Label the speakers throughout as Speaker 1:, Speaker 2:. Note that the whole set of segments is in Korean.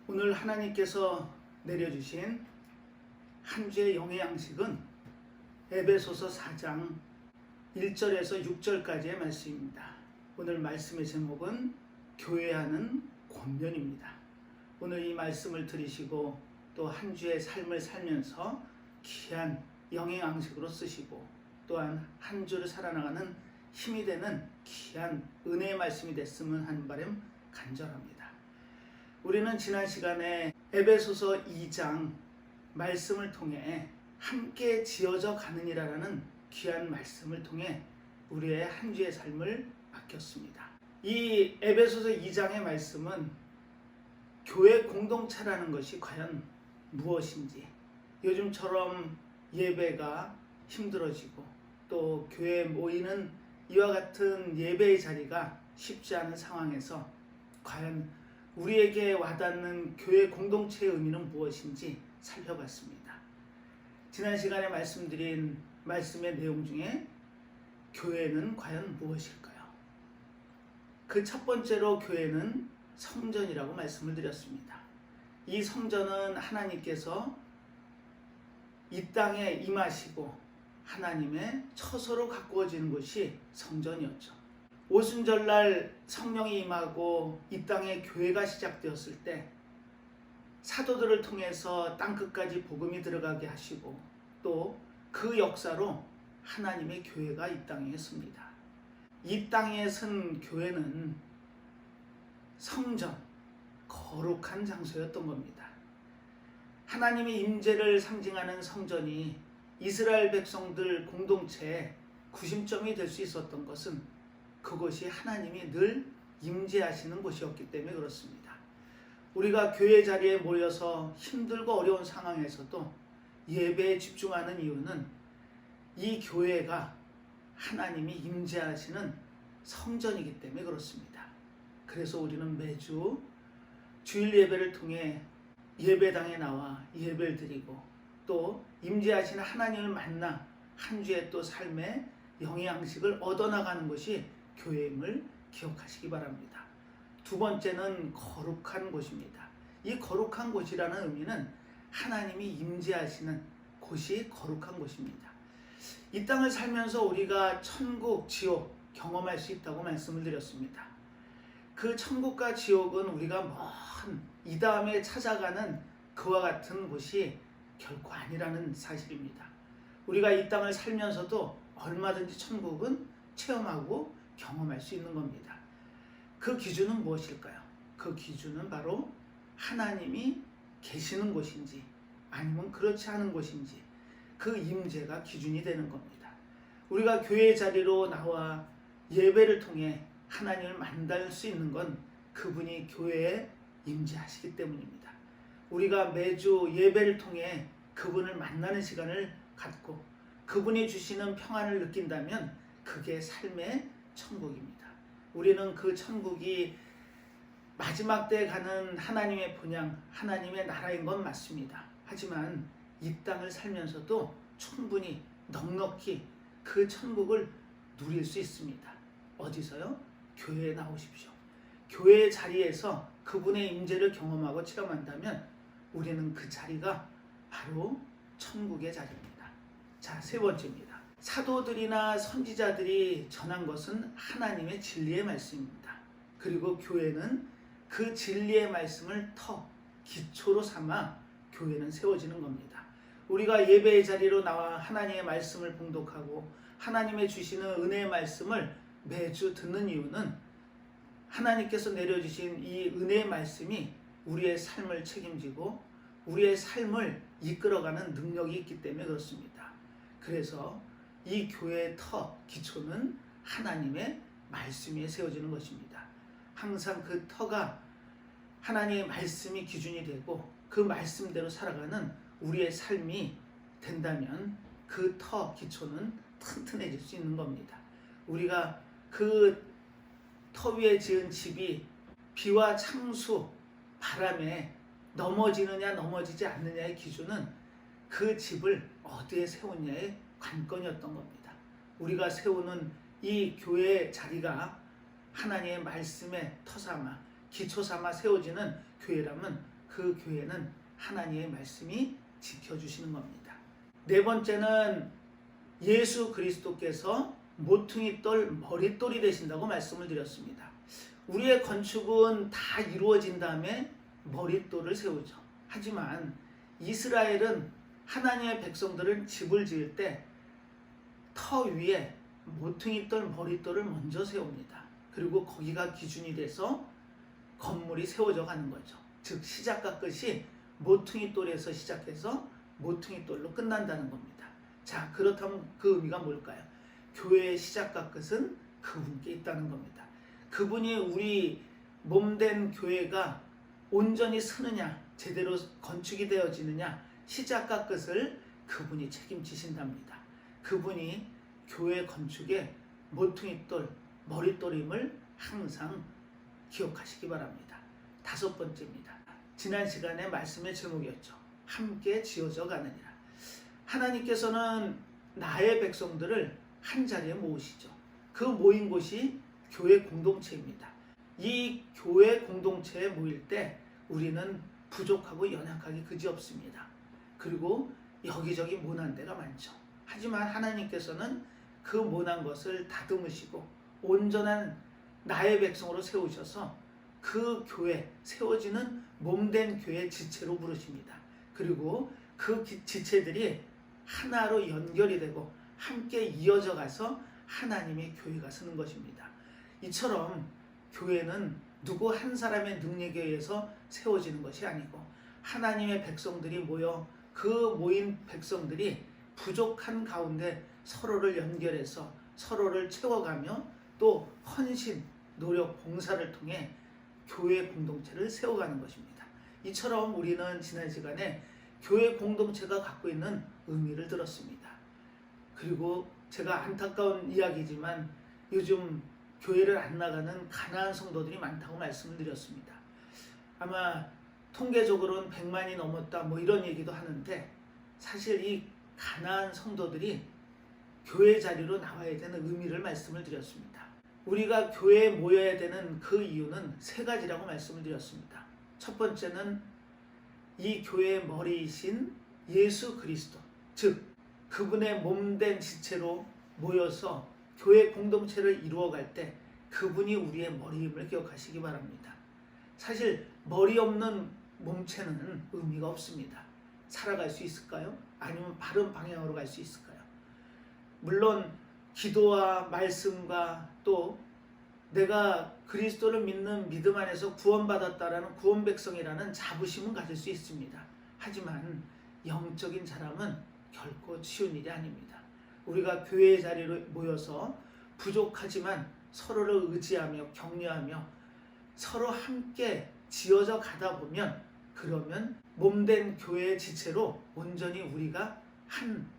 Speaker 1: 오늘 하나님께서 내려주신 한 주의 영의 양식은 에베소서 4장 1절에서 6절까지의 말씀입니다. 오늘 말씀의 제목은 교회하는 권면입니다. 오늘 이 말씀을 들으시고 또 한 주의 삶을 살면서 귀한 영의 양식으로 쓰시고 또한 한 주를 살아나가는 힘이 되는 귀한 은혜의 말씀이 됐으면 하는 바람 간절합니다. 우리는 지난 시간에 에베소서 2장 말씀을 통해 함께 지어져 가느니라라는 귀한 말씀을 통해 우리의 한 주의 삶을 맡겼습니다. 이 에베소서 2장의 말씀은 교회 공동체라는 것이 과연 무엇인지, 요즘처럼 예배가 힘들어지고 또 교회에 모이는 이와 같은 예배의 자리가 쉽지 않은 상황에서 과연 우리에게 와닿는 교회 공동체의 의미는 무엇인지 살펴봤습니다. 지난 시간에 말씀드린 말씀의 내용 중에 교회는 과연 무엇일까요? 그 첫 번째로 교회는 성전이라고 말씀을 드렸습니다. 이 성전은 하나님께서 이 땅에 임하시고 하나님의 처소로 가꾸어지는 것이 성전이었죠. 오순절날 성령이 임하고 이 땅에 교회가 시작되었을 때 사도들을 통해서 땅끝까지 복음이 들어가게 하시고 또 그 역사로 하나님의 교회가 이 땅에 있습니다. 이 땅에 선 교회는 성전, 거룩한 장소였던 겁니다. 하나님의 임재를 상징하는 성전이 이스라엘 백성들 공동체의 구심점이 될 수 있었던 것은 그것이 하나님이 늘 임재하시는 곳이었기 때문에 그렇습니다. 우리가 교회 자리에 모여서 힘들고 어려운 상황에서도 예배에 집중하는 이유는 이 교회가 하나님이 임재하시는 성전이기 때문에 그렇습니다. 그래서 우리는 매주 주일 예배를 통해 예배당에 나와 예배를 드리고 또 임재하시는 하나님을 만나 한 주의 또 삶의 영의 양식을 얻어나가는 것이 교회임을 기억하시기 바랍니다. 두 번째는 거룩한 곳입니다. 이 거룩한 곳이라는 의미는 하나님이 임재하시는 곳이 거룩한 곳입니다. 이 땅을 살면서 우리가 천국, 지옥 경험할 수 있다고 말씀을 드렸습니다. 그 천국과 지옥은 우리가 먼 이 다음에 찾아가는 그와 같은 곳이 결코 아니라는 사실입니다. 우리가 이 땅을 살면서도 얼마든지 천국은 체험하고 경험할 수 있는 겁니다. 그 기준은 무엇일까요? 그 기준은 바로 하나님이 계시는 곳인지 아니면 그렇지 않은 곳인지 그 임재가 기준이 되는 겁니다. 우리가 교회 자리로 나와 예배를 통해 하나님을 만날 수 있는 건 그분이 교회에 임재하시기 때문입니다. 우리가 매주 예배를 통해 그분을 만나는 시간을 갖고 그분이 주시는 평안을 느낀다면 그게 삶의 천국입니다. 우리는 그 천국이 마지막 때에 가는 하나님의 본향, 하나님의 나라인 건 맞습니다. 하지만 이 땅을 살면서도 충분히 넉넉히 그 천국을 누릴 수 있습니다. 어디서요? 교회에 나오십시오. 교회의 자리에서 그분의 임재를 경험하고 체험한다면 우리는 그 자리가 바로 천국의 자리입니다. 자, 세 번째입니다. 사도들이나 선지자들이 전한 것은 하나님의 진리의 말씀입니다. 그리고 교회는 그 진리의 말씀을 기초로 삼아 교회는 세워지는 겁니다. 우리가 예배의 자리로 나와 하나님의 말씀을 봉독하고 하나님의 주시는 은혜의 말씀을 매주 듣는 이유는 하나님께서 내려주신 이 은혜의 말씀이 우리의 삶을 책임지고 우리의 삶을 이끌어가는 능력이 있기 때문에 그렇습니다. 그래서 이 교회의 기초는 하나님의 말씀 위에 세워지는 것입니다. 항상 그 터가 하나님의 말씀이 기준이 되고 그 말씀대로 살아가는 우리의 삶이 된다면 그 기초는 튼튼해질 수 있는 겁니다. 우리가 그 터 위에 지은 집이 비와 창수, 바람에 넘어지느냐 넘어지지 않느냐의 기준은 그 집을 어디에 세웠냐의 관건이었던 겁니다. 우리가 세우는 이 교회의 자리가 하나님의 말씀에 터삼아 기초 삼아 세워지는 교회라면 그 교회는 하나님의 말씀이 지켜주시는 겁니다. 네 번째는 예수 그리스도께서 모퉁이 돌 머릿돌이 되신다고 말씀을 드렸습니다. 우리의 건축은 다 이루어진 다음에 머릿돌을 세우죠. 하지만 이스라엘은 하나님의 백성들은 집을 지을 때 터 위에 모퉁이 돌 머릿돌을 먼저 세웁니다. 그리고 거기가 기준이 돼서 건물이 세워져 가는 거죠. 즉 시작과 끝이 모퉁이 돌에서 시작해서 모퉁이 돌로 끝난다는 겁니다. 자, 그렇다면 그 의미가 뭘까요? 교회의 시작과 끝은 그분께 있다는 겁니다. 그분이 우리 몸된 교회가 온전히 서느냐, 제대로 건축이 되어지느냐, 시작과 끝을 그분이 책임지신답니다. 그분이 교회 건축의 모퉁이돌, 머릿돌임을 항상 기억하시기 바랍니다. 다섯 번째입니다. 지난 시간에 말씀의 제목이었죠. 함께 지어져 가느니라. 하나님께서는 나의 백성들을 한 자리에 모으시죠. 그 모인 곳이 교회 공동체입니다. 이 교회 공동체에 모일 때 우리는 부족하고 연약하기 그지없습니다. 그리고 여기저기 모난 데가 많죠. 하지만 하나님께서는 그 모난 것을 다듬으시고 온전한 나의 백성으로 세우셔서 그 교회, 세워지는 몸된 교회 지체로 부르십니다. 그리고 그 지체들이 하나로 연결이 되고 함께 이어져 가서 하나님의 교회가 서는 것입니다. 이처럼 교회는 누구 한 사람의 능력에 의해서 세워지는 것이 아니고 하나님의 백성들이 모여 그 모인 백성들이 부족한 가운데 서로를 연결해서 서로를 채워가며 또 헌신, 노력, 봉사를 통해 교회 공동체를 세워가는 것입니다. 이처럼 우리는 지난 시간에 교회 공동체가 갖고 있는 의미를 들었습니다. 그리고 제가 안타까운 이야기지만 요즘 교회를 안 나가는 가난한 성도들이 많다고 말씀을 드렸습니다. 아마 통계적으로는 100만이 넘었다 뭐 이런 얘기도 하는데 사실 이 가난한 성도들이 교회 자리로 나와야 되는 의미를 말씀을 드렸습니다. 우리가 교회에 모여야 되는 그 이유는 세 가지라고 말씀을 드렸습니다. 첫 번째는 이 교회의 머리이신 예수 그리스도, 즉 그분의 몸된 지체로 모여서 교회 공동체를 이루어갈 때 그분이 우리의 머리임을 기억하시기 바랍니다. 사실 머리 없는 몸체는 의미가 없습니다. 살아갈 수 있을까요? 아니면 바른 방향으로 갈 수 있을까요? 물론 기도와 말씀과 또 내가 그리스도를 믿는 믿음 안에서 구원받았다라는 구원 백성이라는 자부심은 가질 수 있습니다. 하지만 영적인 자람은 결코 쉬운 일이 아닙니다. 우리가 교회의 자리로 모여서 부족하지만 서로를 의지하며 격려하며 서로 함께 지어져 가다 보면 그러면 몸된 교회의 지체로 온전히 우리가 한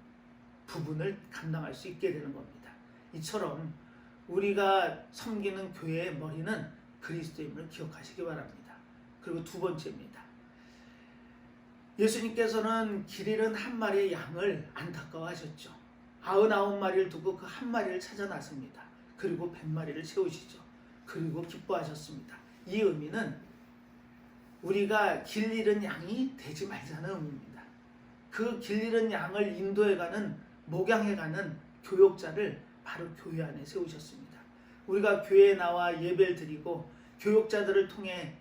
Speaker 1: 부분을 감당할 수 있게 되는 겁니다. 이처럼 우리가 섬기는 교회의 머리는 그리스도임을 기억하시기 바랍니다. 그리고 두 번째입니다. 예수님께서는 길 잃은 한 마리의 양을 안타까워하셨죠. 99마리를 두고 그 한 마리를 찾아 나섭니다. 그리고 100마리를 채우시죠. 그리고 기뻐하셨습니다. 이 의미는 우리가 길 잃은 양이 되지 말자는 의미입니다. 그 길 잃은 양을 인도해가는, 목양해가는 교역자를 바로 교회 안에 세우셨습니다. 우리가 교회에 나와 예배를 드리고 교역자들을 통해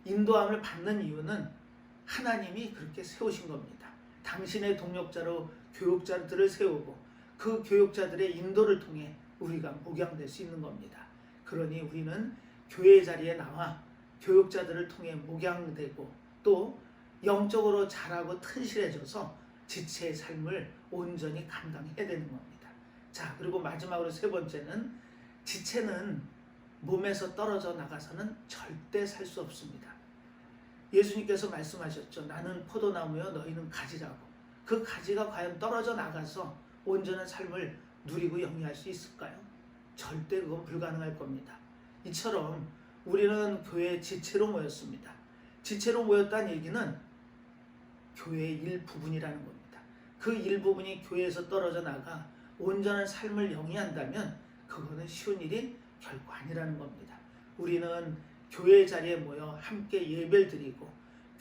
Speaker 1: 인도함을 받는 이유는 하나님이 그렇게 세우신 겁니다. 당신의 동력자로 교역자들을 세우고 그 교역자들의 인도를 통해 우리가 목양될 수 있는 겁니다. 그러니 우리는 교회 자리에 나와 교역자들을 통해 목양되고 또 영적으로 자라고 튼실해져서 지체의 삶을 온전히 감당해야 되는 겁니다. 자, 그리고 마지막으로 세 번째는 지체는 몸에서 떨어져 나가서는 절대 살 수 없습니다. 예수님께서 말씀하셨죠. 나는 포도나무여 너희는 가지라고. 그 가지가 과연 떨어져 나가서 온전한 삶을 누리고 영위할 수 있을까요? 절대 그건 불가능할 겁니다. 이처럼 우리는 교회의 지체로 모였습니다. 지체로 모였다는 얘기는 교회의 일부분이라는 겁니다. 그 일부분이 교회에서 떨어져 나가 온전한 삶을 영위한다면 그거는 쉬운 일이 결코 아니라는 겁니다. 우리는 교회 자리에 모여 함께 예배를 드리고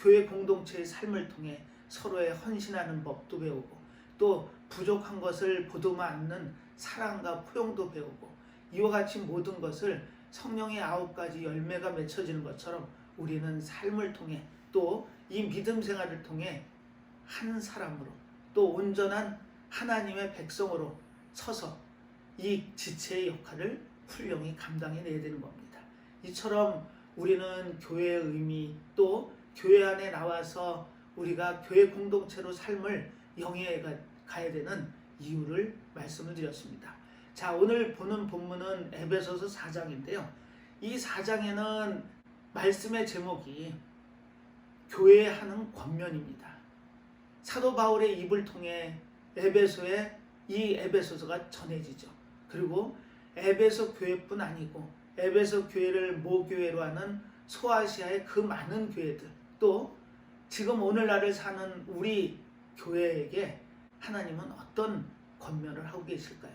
Speaker 1: 교회 공동체의 삶을 통해 서로의 헌신하는 법도 배우고 또 부족한 것을 보듬어 안는 사랑과 포용도 배우고 이와 같이 모든 것을 성령의 9가지 열매가 맺혀지는 것처럼 우리는 삶을 통해 또 이 믿음 생활을 통해 한 사람으로 또 온전한 하나님의 백성으로 서서 이 지체의 역할을 훌륭히 감당해내야 되는 겁니다. 이처럼 우리는 교회의 의미 또 교회 안에 나와서 우리가 교회 공동체로 삶을 영위해 가야 되는 이유를 말씀을 드렸습니다. 자, 오늘 보는 본문은 에베소서 4장인데요. 이 4장에는 말씀의 제목이 교회에 하는 권면입니다. 사도 바울의 입을 통해 에베소에 이 에베소서가 전해지죠. 그리고 에베소 교회뿐 아니고 에베소 교회를 모교회로 하는 소아시아의 그 많은 교회들 또 지금 오늘날을 사는 우리 교회에게 하나님은 어떤 권면을 하고 계실까요?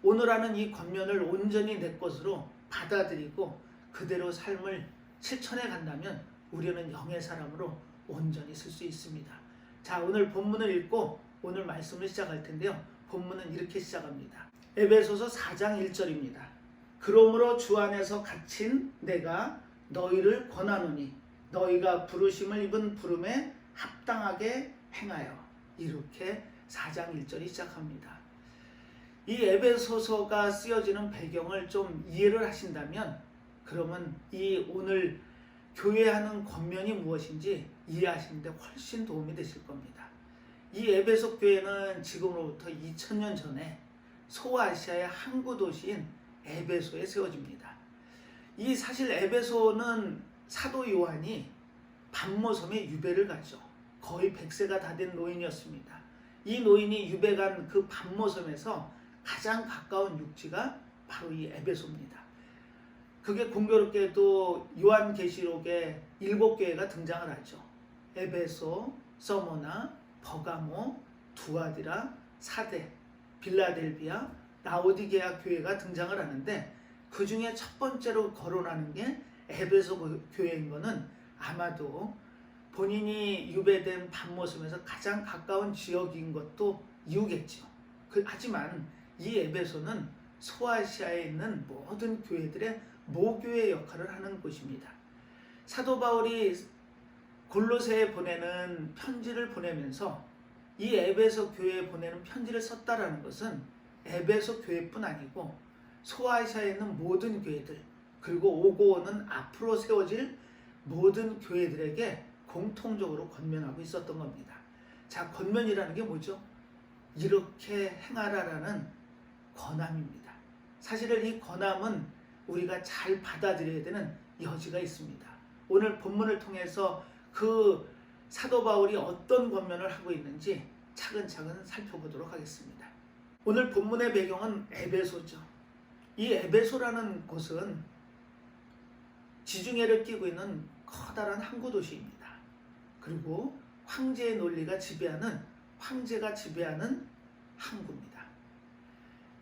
Speaker 1: 오늘 하는 이 권면을 온전히 내 것으로 받아들이고 그대로 삶을 실천해 간다면 우리는 영의 사람으로 온전히 쓸 수 있습니다. 자, 오늘 본문을 읽고 오늘 말씀을 시작할 텐데요. 본문은 이렇게 시작합니다. 에베소서 4장 1절입니다. 그러므로 주 안에서 갇힌 내가 너희를 권하노니 너희가 부르심을 입은 부름에 합당하게 행하여. 이렇게 4장 1절이 시작합니다. 이 에베소서가 쓰여지는 배경을 좀 이해를 하신다면 그러면 이 오늘 교회하는 권면이 무엇인지 이해하시는 데 훨씬 도움이 되실 겁니다. 이 에베소 교회는 지금으로부터 2000년 전에 소아시아의 항구 도시인 에베소에 세워집니다. 이 사실 에베소는 사도 요한이 반모섬에 유배를 가죠. 거의 100세가 다 된 노인이었습니다. 이 노인이 유배간 그 반모섬에서 가장 가까운 육지가 바로 이 에베소입니다. 그게 공교롭게도 요한계시록에 7교회가 등장을 하죠. 에베소, 서모나, 버가모, 두아디라, 사데, 빌라델비아, 라오디게아 교회가 등장을 하는데 그 중에 첫 번째로 거론하는 게 에베소 교회인 거는 아마도 본인이 유배된 반모섬에서 가장 가까운 지역인 것도 이유겠죠. 하지만 이 에베소는 소아시아에 있는 모든 교회들의 모교의 역할을 하는 곳입니다. 사도 바울이 골로새에 보내는 편지를 보내면서 이 에베소 교회에 보내는 편지를 썼다라는 것은 에베소 교회뿐 아니고 소아시아에 있는 모든 교회들 그리고 오고 오는 앞으로 세워질 모든 교회들에게 공통적으로 권면하고 있었던 겁니다. 자, 권면이라는 게 뭐죠? 이렇게 행하라라는 권함입니다. 사실은 이 권함은 우리가 잘 받아들여야 되는 여지가 있습니다. 오늘 본문을 통해서 그 사도 바울이 어떤 권면을 하고 있는지 차근차근 살펴보도록 하겠습니다. 오늘 본문의 배경은 에베소죠. 이 에베소라는 곳은 지중해를 끼고 있는 커다란 항구 도시입니다. 그리고 황제의 논리가 지배하는 황제가 지배하는 항구입니다.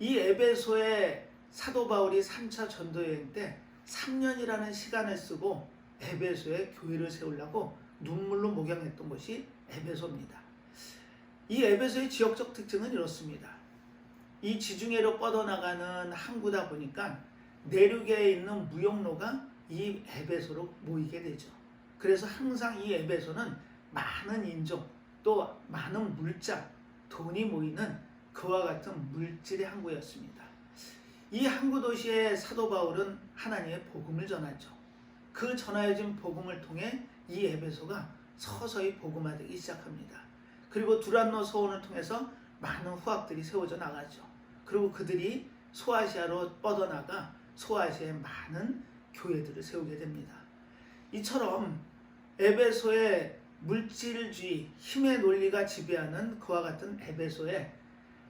Speaker 1: 이 에베소에 사도 바울이 3차 전도여행 때 3년이라는 시간을 쓰고 에베소에 교회를 세우려고 눈물로 목양했던 곳이 에베소입니다. 이 에베소의 지역적 특징은 이렇습니다. 이 지중해로 뻗어나가는 항구다 보니까 내륙에 있는 무역로가 이 에베소로 모이게 되죠. 그래서 항상 이 에베소는 많은 인종 또 많은 물자, 돈이 모이는 그와 같은 물질의 항구였습니다. 이 항구 도시의 사도 바울은 하나님의 복음을 전하죠. 그 전하여진 복음을 통해 이 에베소가 서서히 복음화되기 시작합니다. 그리고 두란노 서원을 통해서 많은 후학들이 세워져 나가죠. 그리고 그들이 소아시아로 뻗어나가 소아시아에 많은 교회들을 세우게 됩니다. 이처럼 에베소의 물질주의, 힘의 논리가 지배하는 그와 같은 에베소에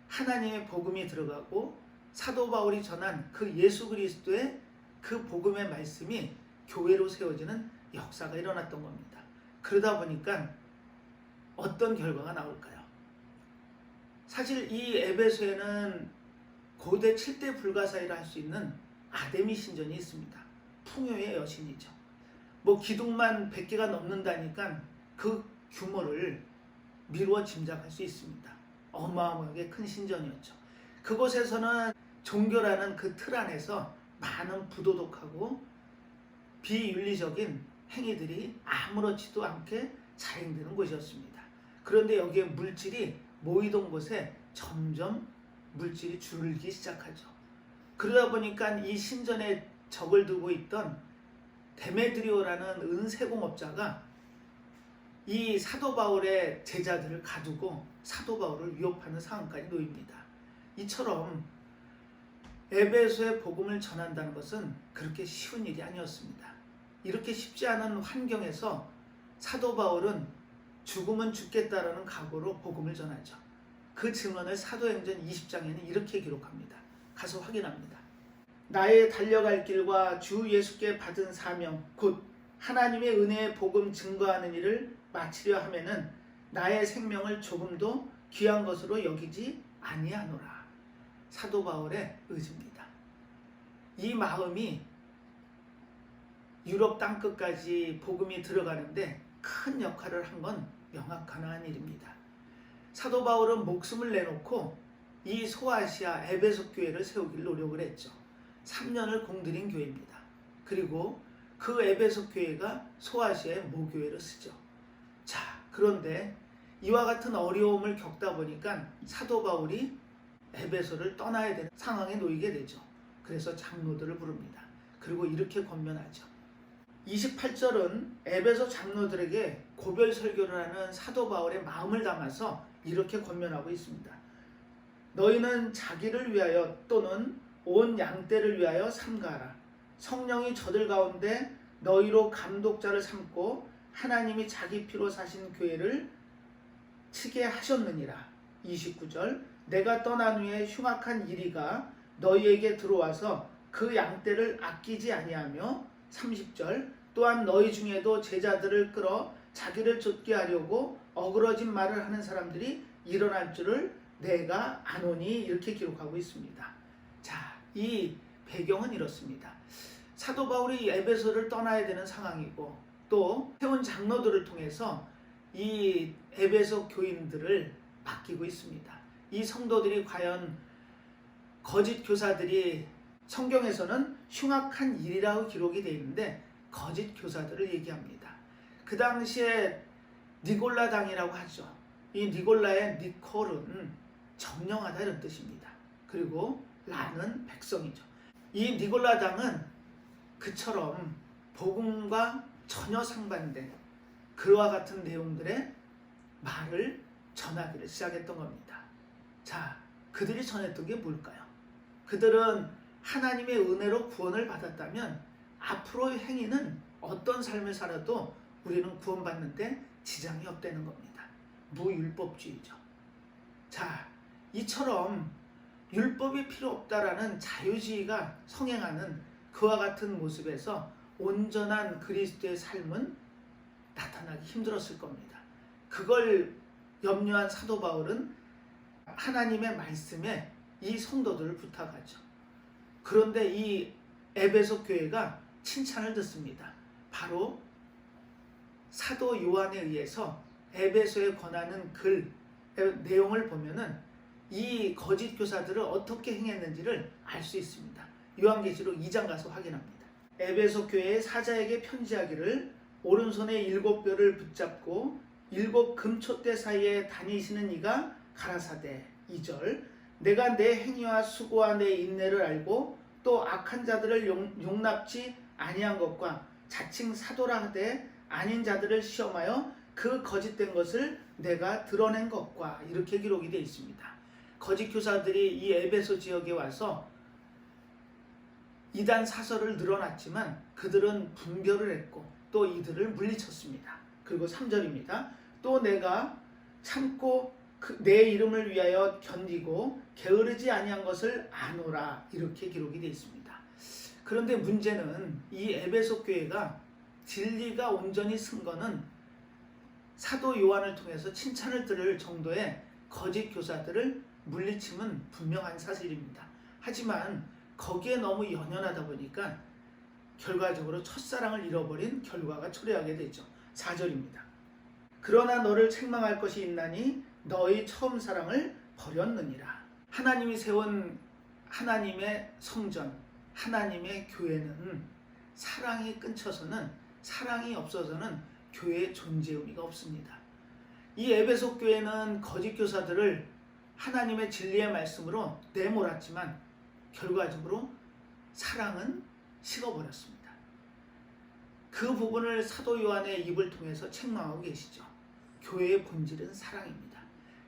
Speaker 1: 하나님의 복음이 들어가고 사도 바울이 전한 그 예수 그리스도의 그 복음의 말씀이 교회로 세워지는 역사가 일어났던 겁니다. 그러다 보니까 어떤 결과가 나올까요? 사실 이 에베소에는 고대 7대 불가사의라 할 수 있는 아데미 신전이 있습니다. 풍요의 여신이죠. 기둥만 100개가 넘는다니까 그 규모를 미루어 짐작할 수 있습니다. 어마어마하게 큰 신전이었죠. 그곳에서는 종교라는 그 틀 안에서 많은 부도덕하고 비윤리적인 행위들이 아무렇지도 않게 자행되는 곳이었습니다. 그런데 여기에 물질이 모이던 곳에 점점 물질이 줄기 시작하죠. 그러다 보니까 이 신전에 적을 두고 있던 데메드리오라는 은세공업자가 이 사도 바울의 제자들을 가두고 사도 바울을 위협하는 상황까지 놓입니다. 이처럼 에베소의 복음을 전한다는 것은 그렇게 쉬운 일이 아니었습니다. 이렇게 쉽지 않은 환경에서 사도 바울은 죽으면 죽겠다라는 각오로 복음을 전하죠. 그 증언을 사도행전 20장에는 이렇게 기록합니다. 가서 확인합니다. 나의 달려갈 길과 주 예수께 받은 사명 곧 하나님의 은혜의 복음 증거하는 일을 마치려 하면은 나의 생명을 조금도 귀한 것으로 여기지 아니하노라. 사도 바울의 의지입니다. 이 마음이 유럽 땅끝까지 복음이 들어가는데 큰 역할을 한 건 명확한 일입니다. 사도 바울은 목숨을 내놓고 이 소아시아 에베소 교회를 세우기를 노력을 했죠. 3년을 공들인 교회입니다. 그리고 그 에베소 교회가 소아시아의 모교회로 쓰죠. 자, 그런데 이와 같은 어려움을 겪다 보니까 사도 바울이 에베소를 떠나야 되는 상황에 놓이게 되죠. 그래서 장로들을 부릅니다. 그리고 이렇게 권면하죠. 28절은 에베소 장로들에게 고별 설교를 하는 사도 바울의 마음을 담아서 이렇게 권면하고 있습니다. 너희는 자기를 위하여 또는 온 양떼를 위하여 삼가하라. 성령이 저들 가운데 너희로 감독자를 삼고 하나님이 자기 피로 사신 교회를 치게 하셨느니라. 29절 내가 떠난 후에 흉악한 이리가 너희에게 들어와서 그 양떼를 아끼지 아니하며 30절 또한 너희 중에도 제자들을 끌어 자기를 쫓게 하려고 어그러진 말을 하는 사람들이 일어날 줄을 내가 아노니 이렇게 기록하고 있습니다. 자, 이 배경은 이렇습니다. 사도 바울이 에베소를 떠나야 되는 상황이고 또 세운 장로들을 통해서 이 에베소 교인들을 맡기고 있습니다. 이 성도들이 과연 거짓 교사들이 성경에서는 흉악한 일이라고 기록이 되어 있는데 거짓 교사들을 얘기합니다. 그 당시에 니골라당이라고 하죠. 이 니골라의 니콜은 정령하다 이런 뜻입니다. 그리고 라는 백성이죠. 이 니골라당은 그처럼 복음과 전혀 상반된 그와 같은 내용들의 말을 전하기를 시작했던 겁니다. 자, 그들이 전했던 게 뭘까요? 그들은 하나님의 은혜로 구원을 받았다면 앞으로의 행위는 어떤 삶을 살아도 우리는 구원받는데 지장이 없다는 겁니다. 무율법주의죠. 자, 이처럼 율법이 필요 없다라는 자유주의가 성행하는 그와 같은 모습에서 온전한 그리스도의 삶은 나타나기 힘들었을 겁니다. 그걸 염려한 사도 바울은 하나님의 말씀에 이 성도들을 부탁하죠. 그런데 이 에베소 교회가 칭찬을 듣습니다. 바로 사도 요한에 의해서 에베소에 권하는 글 내용을 보면은 이 거짓 교사들을 어떻게 행했는지를 알 수 있습니다. 요한계시록 2장 가서 확인합니다. 에베소 교회의 사자에게 편지하기를 오른손에 7뼈를 붙잡고 7 금촛대 사이에 다니시는 이가 가라사대 2절 내가 내 행위와 수고와 내 인내를 알고 또 악한 자들을 용납지 아니한 것과 자칭 사도라 하되 아닌 자들을 시험하여 그 거짓된 것을 내가 드러낸 것과 이렇게 기록이 되어 있습니다. 거짓 교사들이 이 에베소 지역에 와서 이단 사설을 늘어났지만 그들은 분별을 했고 또 이들을 물리쳤습니다. 그리고 3절입니다. 또 내가 참고 내 이름을 위하여 견디고 게으르지 아니한 것을 아노라 이렇게 기록이 되어 있습니다. 그런데 문제는 이 에베소 교회가 진리가 온전히 쓴 거는 사도 요한을 통해서 칭찬을 들을 정도의 거짓 교사들을 물리침은 분명한 사실입니다. 하지만 거기에 너무 연연하다 보니까 결과적으로 첫사랑을 잃어버린 결과가 초래하게 되죠. 4절입니다. 그러나 너를 책망할 것이 있나니 너의 처음 사랑을 버렸느니라. 하나님이 세운 하나님의 성전, 하나님의 교회는 사랑이 끊쳐서는, 사랑이 없어서는 교회의 존재 의미가 없습니다. 이 에베소 교회는 거짓 교사들을 하나님의 진리의 말씀으로 내몰았지만 결과적으로 사랑은 식어버렸습니다. 그 부분을 사도 요한의 입을 통해서 책망하고 계시죠. 교회의 본질은 사랑입니다.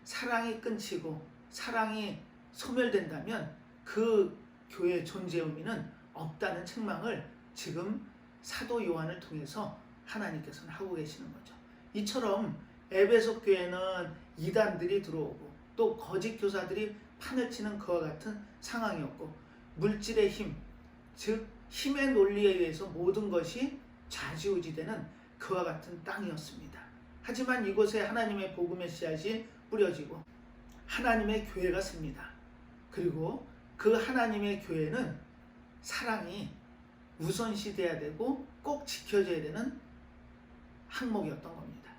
Speaker 1: 사랑이 끊치고 사랑이 소멸된다면 그 교회의 존재 의미는 없다는 책망을 지금 사도 요한을 통해서 하나님께서는 하고 계시는 거죠. 이처럼 에베소 교회는 이단들이 들어오고 또 거짓 교사들이 판을 치는 그와 같은 상황이었고, 물질의 힘, 즉 힘의 논리에 의해서 모든 것이 좌지우지되는 그와 같은 땅이었습니다. 하지만 이곳에 하나님의 복음의 씨앗이 뿌려지고 하나님의 교회가 씁니다. 그리고 그 하나님의 교회는 사랑이 우선시돼야 되고 꼭 지켜져야 되는 항목이었던 겁니다.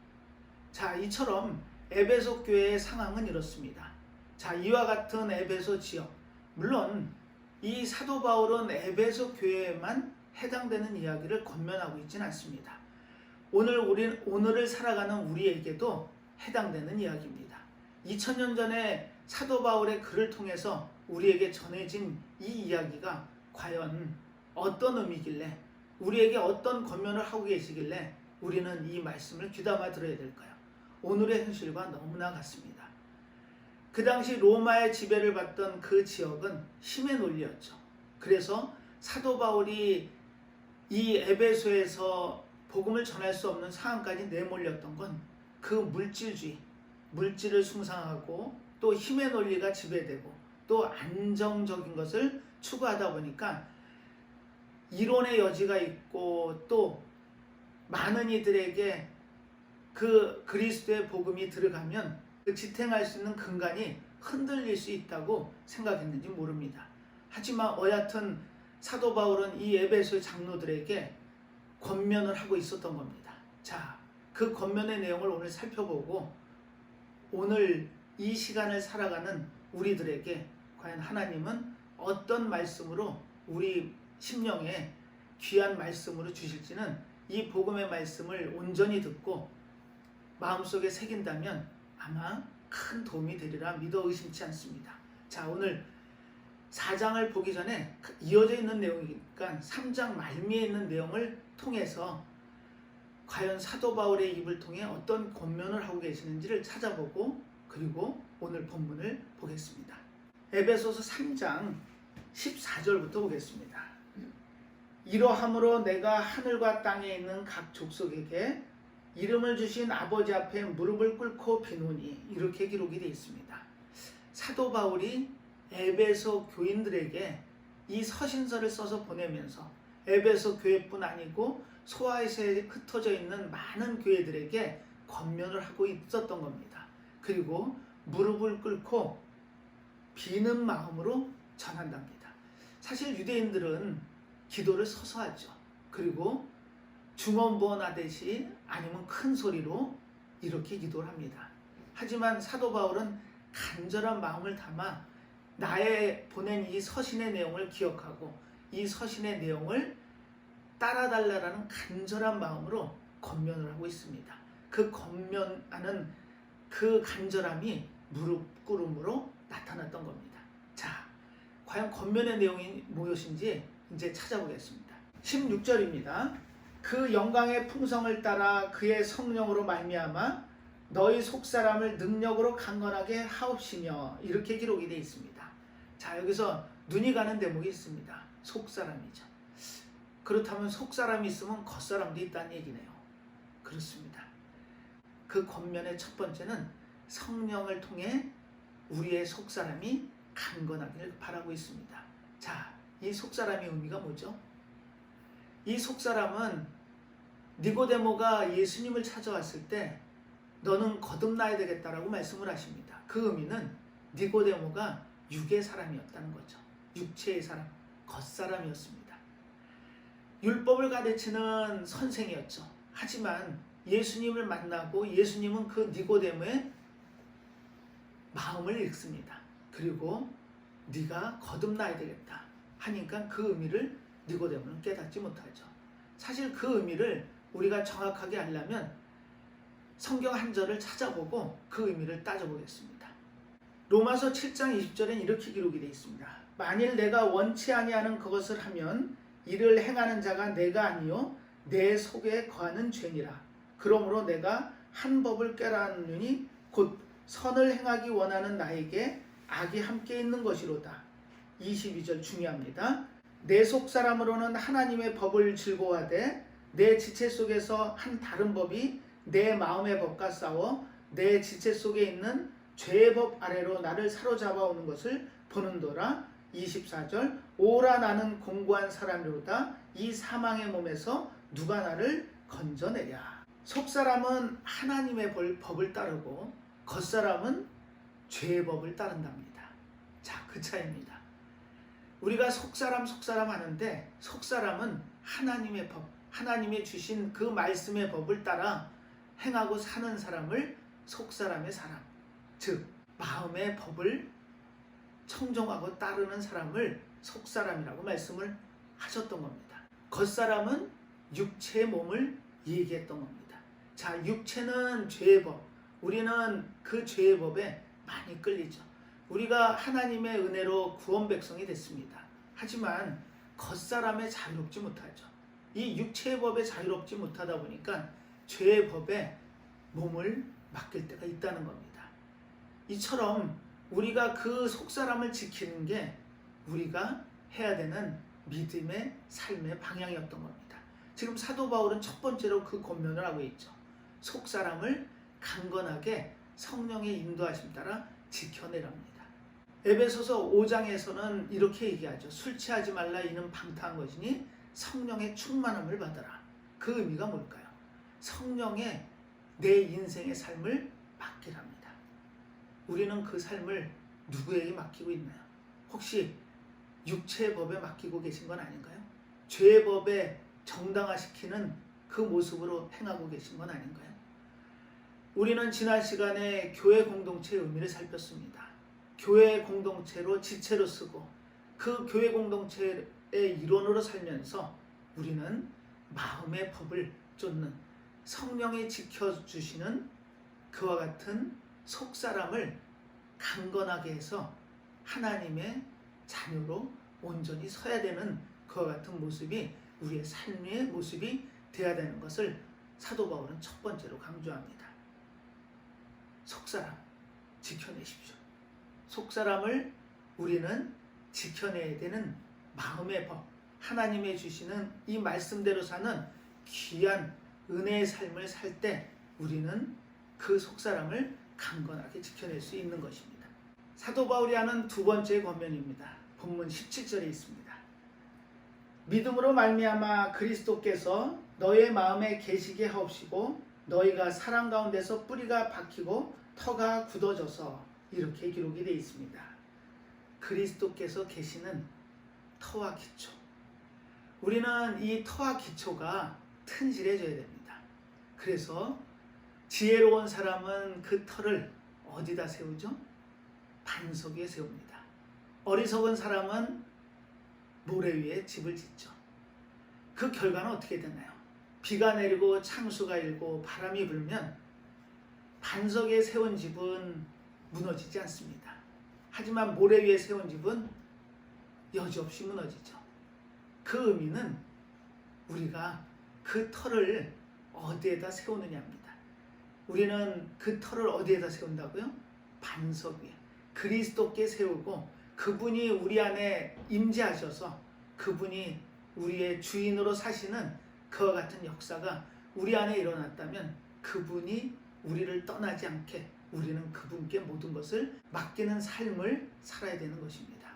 Speaker 1: 자, 이처럼 에베소 교회의 상황은 이렇습니다. 자, 이와 같은 에베소 지역, 물론 이 사도 바울은 에베소 교회에만 해당되는 이야기를 권면하고 있지는 않습니다. 오늘을 살아가는 우리에게도 해당되는 이야기입니다. 2000년 전에 사도 바울의 글을 통해서 우리에게 전해진 이 이야기가 과연 어떤 의미길래, 우리에게 어떤 권면을 하고 계시길래 우리는 이 말씀을 귀담아 들어야 될까요? 오늘의 현실과 너무나 같습니다. 그 당시 로마의 지배를 받던 그 지역은 힘의 논리였죠. 그래서 사도 바울이 이 에베소에서 복음을 전할 수 없는 상황까지 내몰렸던 건 그 물질주의, 물질을 숭상하고 또 힘의 논리가 지배되고 또 안정적인 것을 추구하다 보니까 이론의 여지가 있고 또 많은 이들에게 그 그리스도의 복음이 들어가면 그 지탱할 수 있는 근간이 흔들릴 수 있다고 생각했는지 모릅니다. 하지만 여하튼 사도 바울은 이 에베소 장로들에게 권면을 하고 있었던 겁니다. 자, 그 권면의 내용을 오늘 살펴보고 오늘 이 시간을 살아가는 우리들에게 과연 하나님은 어떤 말씀으로 우리 심령에 귀한 말씀으로 주실지는 이 복음의 말씀을 온전히 듣고 마음속에 새긴다면 아마 큰 도움이 되리라 믿어 의심치 않습니다. 자, 오늘 4장을 보기 전에 이어져 있는 내용이니까 3장 말미에 있는 내용을 통해서 과연 사도 바울의 입을 통해 어떤 권면을 하고 계시는지를 찾아보고 그리고 오늘 본문을 보겠습니다. 에베소서 3장 14절부터 보겠습니다. 이러함으로 내가 하늘과 땅에 있는 각 족속에게 이름을 주신 아버지 앞에 무릎을 꿇고 비노니, 이렇게 기록이 되어 있습니다. 사도 바울이 에베소 교인들에게 이 서신서를 써서 보내면서 에베소 교회뿐 아니고 소아시아에 흩어져 있는 많은 교회들에게 권면을 하고 있었던 겁니다. 그리고 무릎을 꿇고 비는 마음으로 전한답니다. 사실 유대인들은 기도를 서서 하죠. 그리고 중언부언하듯이 아니면 큰 소리로 이렇게 기도를 합니다. 하지만 사도 바울은 간절한 마음을 담아 나의 보낸 이 서신의 내용을 기억하고 이 서신의 내용을 따라달라라는 간절한 마음으로 권면을 하고 있습니다. 그 권면하는 그 간절함이 무릎 꿇음으로 나타났던 겁니다. 자, 과연 권면의 내용이 무엇인지 이제 찾아보겠습니다. 16절입니다. 그 영광의 풍성을 따라 그의 성령으로 말미암아 너희 속사람을 능력으로 강건하게 하옵시며, 이렇게 기록이 되어 있습니다. 자, 여기서 눈이 가는 대목이 있습니다. 속사람이죠. 그렇다면 속사람이 있으면 겉사람도 있다는 얘기네요. 그렇습니다. 그 권면의 첫 번째는 성령을 통해 우리의 속사람이 강건하기를 바라고 있습니다. 자, 이 속사람의 의미가 뭐죠? 이 속사람은 니고데모가 예수님을 찾아왔을 때 너는 거듭나야 되겠다라고 말씀을 하십니다. 그 의미는 니고데모가 육의 사람이었다는 거죠. 육체의 사람, 겉사람이었습니다. 율법을 가르치는 선생이었죠. 하지만 예수님을 만나고 예수님은 그 니고데모의 마음을 읽습니다. 그리고 네가 거듭나야 되겠다 하니까 그 의미를 니고데모는 깨닫지 못하죠. 사실 그 의미를 우리가 정확하게 알려면 성경 한 절을 찾아보고 그 의미를 따져보겠습니다. 로마서 7장 20절엔 이렇게 기록이 되어 있습니다. 만일 내가 원치 아니하는 그것을 하면 이를 행하는 자가 내가 아니요 내 속에 거하는 죄니라. 그러므로 내가 한 법을 깨달았느니 곧 선을 행하기 원하는 나에게 악이 함께 있는 것이로다. 22절 중요합니다. 내 속사람으로는 하나님의 법을 즐거워하되 내 지체 속에서 한 다른 법이 내 마음의 법과 싸워 내 지체 속에 있는 죄의 법 아래로 나를 사로잡아 오는 것을 보는도라. 24절 오라 나는 공고한 사람이로다. 이 사망의 몸에서 누가 나를 건져내랴. 속사람은 하나님의 법을 따르고 겉사람은 죄의 법을 따른답니다. 자, 그 차이입니다. 우리가 속사람 하는데 속사람은 하나님의 법, 하나님이 주신 그 말씀의 법을 따라 행하고 사는 사람을 속사람의 사람, 즉 마음의 법을 청종하고 따르는 사람을 속사람이라고 말씀을 하셨던 겁니다. 겉사람은 육체의 몸을 얘기했던 겁니다. 자, 육체는 죄의 법, 우리는 그 죄의 법에 많이 끌리죠. 우리가 하나님의 은혜로 구원 백성이 됐습니다. 하지만 겉사람에 자유롭지 못하죠. 이 육체의 법에 자유롭지 못하다 보니까 죄의 법에 몸을 맡길 때가 있다는 겁니다. 이처럼 우리가 그 속사람을 지키는 게 우리가 해야 되는 믿음의 삶의 방향이었던 겁니다. 지금 사도 바울은 첫 번째로 그 권면을 하고 있죠. 속사람을 강건하게 성령의 인도하심 따라 지켜내랍니다. 에베소서 5장에서는 이렇게 얘기하죠. 술 취하지 말라 이는 방탕한 것이니 성령의 충만함을 받아라. 그 의미가 뭘까요? 성령의 내 인생의 삶을 맡기랍니다. 우리는 그 삶을 누구에게 맡기고 있나요? 혹시 육체의 법에 맡기고 계신 건 아닌가요? 죄의 법에 정당화시키는 그 모습으로 행하고 계신 건 아닌가요? 우리는 지난 시간에 교회 공동체의 의미를 살폈습니다. 교회 공동체로 지체로 쓰고 그 교회 공동체의 일원으로 살면서 우리는 마음의 법을 쫓는 성령이 지켜주시는 그와 같은 속사람을 강건하게 해서 하나님의 자녀로 온전히 서야 되는 그와 같은 모습이 우리의 삶의 모습이 되어야 되는 것을 사도 바울은 첫 번째로 강조합니다. 속사람 지켜내십시오. 속사람을 우리는 지켜내야 되는 마음의 법, 하나님의 주시는 이 말씀대로 사는 귀한 은혜의 삶을 살 때 우리는 그 속사람을 강건하게 지켜낼 수 있는 것입니다. 사도 바울이 하는 두 번째 권면입니다. 본문 17절에 있습니다. 믿음으로 말미암아 그리스도께서 너의 마음에 계시게 하옵시고 너희가 사랑 가운데서 뿌리가 박히고 터가 굳어져서 이렇게 기록이 되어 있습니다. 그리스도께서 계시는 터와 기초. 우리는 이 터와 기초가 튼실해져야 됩니다. 그래서 지혜로운 사람은 그 터를 어디다 세우죠? 반석 위에 세웁니다. 어리석은 사람은 모래 위에 집을 짓죠. 그 결과는 어떻게 되나요? 비가 내리고 창수가 일고 바람이 불면 반석에 세운 집은 무너지지 않습니다. 하지만 모래 위에 세운 집은 여지없이 무너지죠. 그 의미는 우리가 그 터를 어디에다 세우느냐입니다. 우리는 그 터를 어디에다 세운다고요? 반석 위에 그리스도께 세우고 그분이 우리 안에 임재하셔서 그분이 우리의 주인으로 사시는 그와 같은 역사가 우리 안에 일어났다면 그분이 우리를 떠나지 않게 우리는 그분께 모든 것을 맡기는 삶을 살아야 되는 것입니다.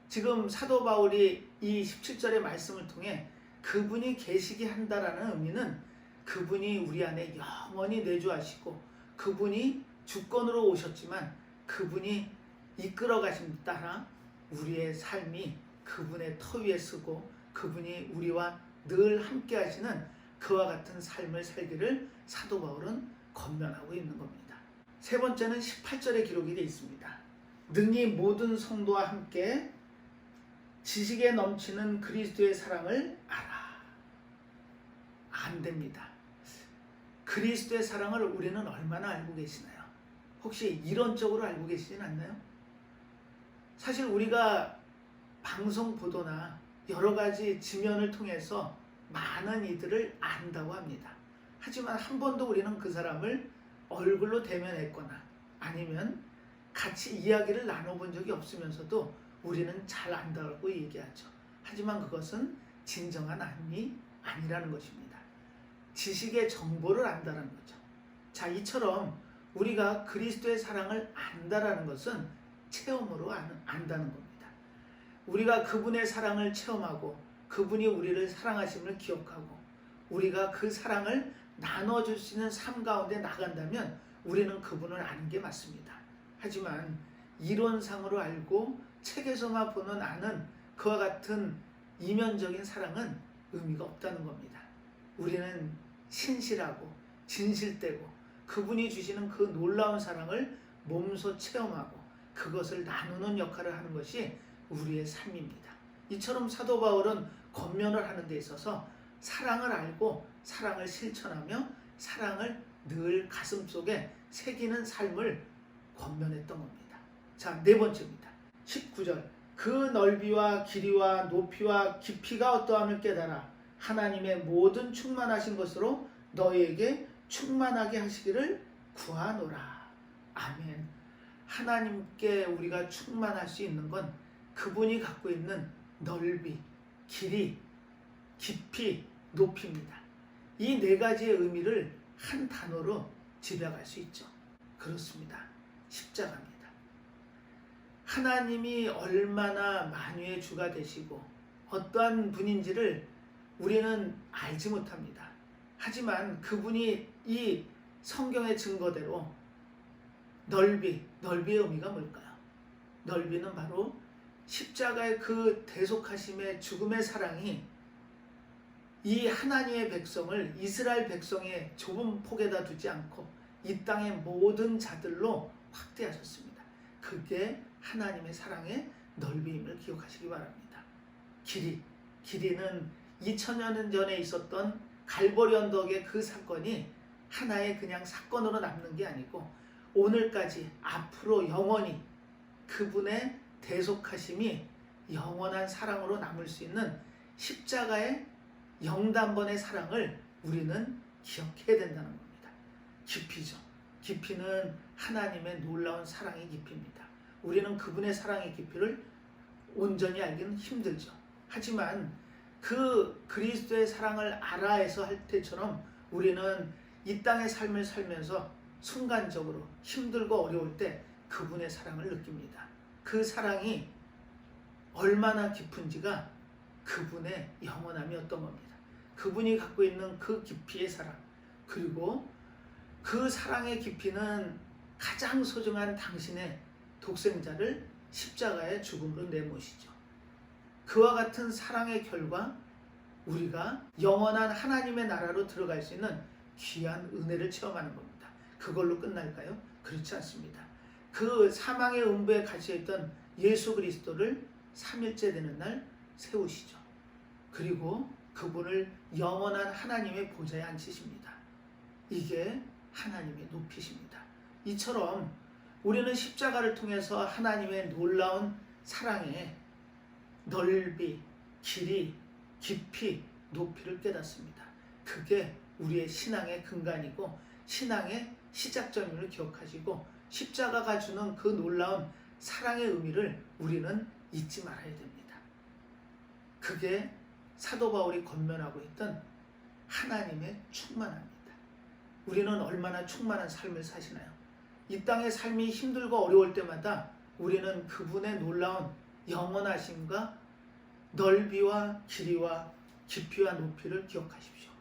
Speaker 1: 지금 사도 바울이 이 17절의 말씀을 통해 그분이 계시게 한다라는 의미는 그분이 우리 안에 영원히 내주하시고 그분이 주권으로 오셨지만 그분이 이끌어 가심 따라 우리의 삶이 그분의 터 위에 쓰고 그분이 우리와 늘 함께 하시는 그와 같은 삶을 살기를 사도 바울은 권면하고 있는 겁니다. 세 번째는 18절에 기록이 되어 있습니다. 능히 모든 성도와 함께 지식에 넘치는 그리스도의 사랑을 알아. 안 됩니다. 그리스도의 사랑을 우리는 얼마나 알고 계시나요? 혹시 이론적으로 알고 계시진 않나요? 사실 우리가 방송 보도나 여러 가지 지면을 통해서 많은 이들을 안다고 합니다. 하지만 한 번도 우리는 그 사람을 얼굴로 대면했거나 아니면 같이 이야기를 나눠본 적이 없으면서도 우리는 잘 안다고 얘기하죠. 하지만 그것은 진정한 안이 아니라는 것입니다. 지식의 정보를 안다는 거죠. 자, 이처럼 우리가 그리스도의 사랑을 안다라는 것은 체험으로 안다는 겁니다. 우리가 그분의 사랑을 체험하고 그분이 우리를 사랑하심을 기억하고 우리가 그 사랑을 나눠줄 수 있는 삶 가운데 나간다면 우리는 그분을 아는 게 맞습니다. 하지만 이론상으로 알고 책에서만 보는 아는 그와 같은 이면적인 사랑은 의미가 없다는 겁니다. 우리는 신실하고 진실되고 그분이 주시는 그 놀라운 사랑을 몸소 체험하고 그것을 나누는 역할을 하는 것이 우리의 삶입니다. 이처럼 사도 바울은 권면을 하는 데 있어서 사랑을 알고 사랑을 실천하며 사랑을 늘 가슴속에 새기는 삶을 권면했던 겁니다. 자, 네 번째입니다. 19절. 그 넓이와 길이와 높이와 깊이가 어떠함을 깨달아 하나님의 모든 충만하신 것으로 너희에게 충만하게 하시기를 구하노라. 아멘. 하나님께 우리가 충만할 수 있는 건 그분이 갖고 있는 넓이, 길이, 깊이, 높이입니다. 이 네 가지의 의미를 한 단어로 집약할 수 있죠. 그렇습니다. 십자가입니다. 하나님이 얼마나 만유의 주가 되시고 어떠한 분인지를 우리는 알지 못합니다. 하지만 그분이 이 성경의 증거대로 넓이의 의미가 뭘까요? 넓이는 바로 십자가의 그 대속하심의 죽음의 사랑이 이 하나님의 백성을 이스라엘 백성의 좁은 폭에다 두지 않고 이 땅의 모든 자들로 확대하셨습니다. 그게 하나님의 사랑의 넓이임을 기억하시기 바랍니다. 길이는 2000년 전에 있었던 갈보리 언덕의 그 사건이 하나의 그냥 사건으로 남는 게 아니고 오늘까지 앞으로 영원히 그분의 대속하심이 영원한 사랑으로 남을 수 있는 십자가의 영단번의 사랑을 우리는 기억해야 된다는 겁니다. 깊이죠. 깊이는 하나님의 놀라운 사랑의 깊이입니다. 우리는 그분의 사랑의 깊이를 온전히 알기는 힘들죠. 하지만 그 그리스도의 사랑을 알아해서 할 때처럼 우리는 이 땅의 삶을 살면서 순간적으로 힘들고 어려울 때 그분의 사랑을 느낍니다. 그 사랑이 얼마나 깊은지가 그분의 영원함이었던 겁니다. 그분이 갖고 있는 그 깊이의 사랑, 그리고 그 사랑의 깊이는 가장 소중한 당신의 독생자를 십자가의 죽음으로 내모시죠. 그와 같은 사랑의 결과 우리가 영원한 하나님의 나라로 들어갈 수 있는 귀한 은혜를 체험하는 겁니다. 그걸로 끝날까요? 그렇지 않습니다. 그 사망의 음부에 갇혀있던 예수 그리스도를 3일째 되는 날 세우시죠. 그리고 그분을 영원한 하나님의 보좌에 앉히십니다. 이게 하나님의 높이십니다. 이처럼 우리는 십자가를 통해서 하나님의 놀라운 사랑의 넓이, 길이, 깊이, 높이를 깨닫습니다. 그게 우리의 신앙의 근간이고 신앙의 시작점임을 기억하시고 십자가가 주는 그 놀라운 사랑의 의미를 우리는 잊지 말아야 됩니다. 그게 사도 바울이 권면하고 있던 하나님의 충만함입니다. 우리는 얼마나 충만한 삶을 사시나요? 이 땅의 삶이 힘들고 어려울 때마다 우리는 그분의 놀라운 영원하심과 넓이와 길이와 깊이와 높이를 기억하십시오.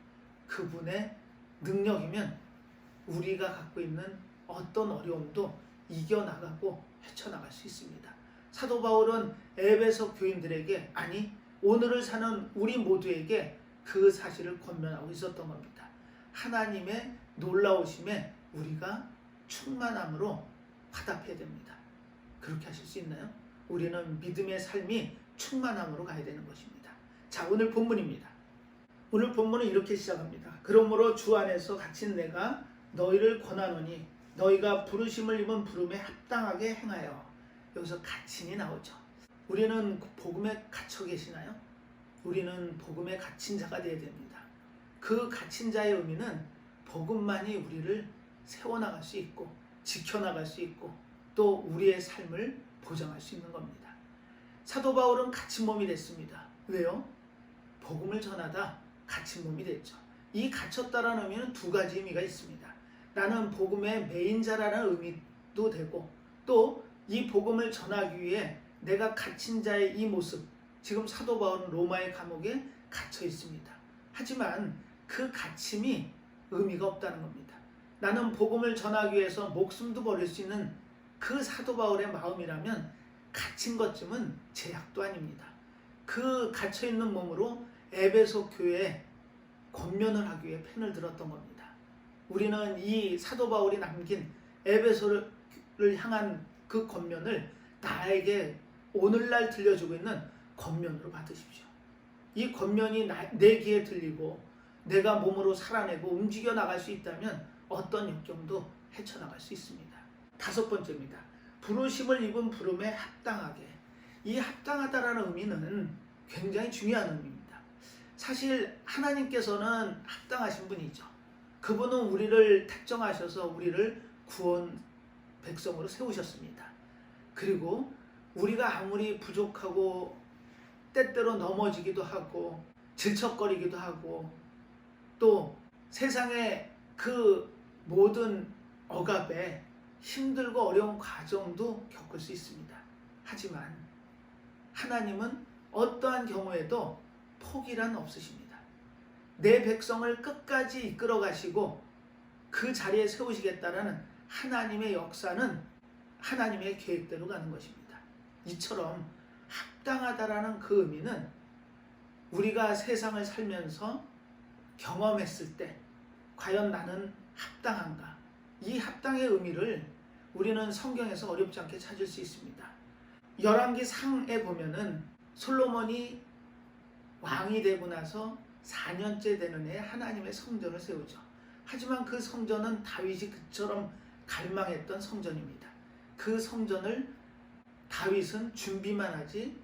Speaker 1: 그분의 능력이면 우리가 갖고 있는 어떤 어려움도 이겨나가고 헤쳐나갈 수 있습니다. 사도 바울은 에베소 교인들에게, 아니 오늘을 사는 우리 모두에게 그 사실을 권면하고 있었던 겁니다. 하나님의 놀라우심에 우리가 충만함으로 화답해야 됩니다. 그렇게 하실 수 있나요? 우리는 믿음의 삶이 충만함으로 가야 되는 것입니다. 자, 오늘 본문입니다. 오늘 본문은 이렇게 시작합니다. 그러므로 주 안에서 갇힌 내가 너희를 권하노니 너희가 부르심을 입은 부름에 합당하게 행하여. 여기서 갇힌이 나오죠. 우리는 복음에 갇혀 계시나요? 우리는 복음에 갇힌 자가 되어야 됩니다. 그 갇힌 자의 의미는 복음만이 우리를 세워나갈 수 있고 지켜나갈 수 있고 또 우리의 삶을 보장할 수 있는 겁니다. 사도 바울은 갇힌 몸이 됐습니다. 왜요? 복음을 전하다 갇힌 몸이 됐죠. 이 갇혔다라는 의미는 두 가지 의미가 있습니다. 나는 복음의 메인자라는 의미도 되고 또 이 복음을 전하기 위해 내가 갇힌 자의 이 모습, 지금 사도 바울은 로마의 감옥에 갇혀 있습니다. 하지만 그 갇힘이 의미가 없다는 겁니다. 나는 복음을 전하기 위해서 목숨도 버릴 수 있는 그 사도 바울의 마음이라면 갇힌 것쯤은 제약도 아닙니다. 그 갇혀있는 몸으로 에베소 교회에 권면을 하기 위해 펜을 들었던 겁니다. 우리는 이 사도 바울이 남긴 에베소를 향한 그 권면을 나에게 오늘날 들려주고 있는 권면으로 받으십시오. 이 권면이 내 귀에 들리고 내가 몸으로 살아내고 움직여 나갈 수 있다면 어떤 역경도 헤쳐나갈 수 있습니다. 다섯 번째입니다. 부르심을 입은 부름에 합당하게. 이 합당하다라는 의미는 굉장히 중요한 의미입니다. 사실 하나님께서는 합당하신 분이죠. 그분은 우리를 택정하셔서 우리를 구원 백성으로 세우셨습니다. 그리고 우리가 아무리 부족하고 때때로 넘어지기도 하고 질척거리기도 하고 또 세상의 그 모든 억압에 힘들고 어려운 과정도 겪을 수 있습니다. 하지만 하나님은 어떠한 경우에도 포기란 없으십니다. 내 백성을 끝까지 이끌어 가시고 그 자리에 세우시겠다라는 하나님의 역사는 하나님의 계획대로 가는 것입니다. 이처럼 합당하다라는 그 의미는 우리가 세상을 살면서 경험했을 때 과연 나는 합당한가? 이 합당의 의미를 우리는 성경에서 어렵지 않게 찾을 수 있습니다. 열왕기 상에 보면은 솔로몬이 왕이 되고 나서 4년째 되는 해에 하나님의 성전을 세우죠. 하지만 그 성전은 다윗이 그처럼 갈망했던 성전입니다. 그 성전을 다윗은 준비만 하지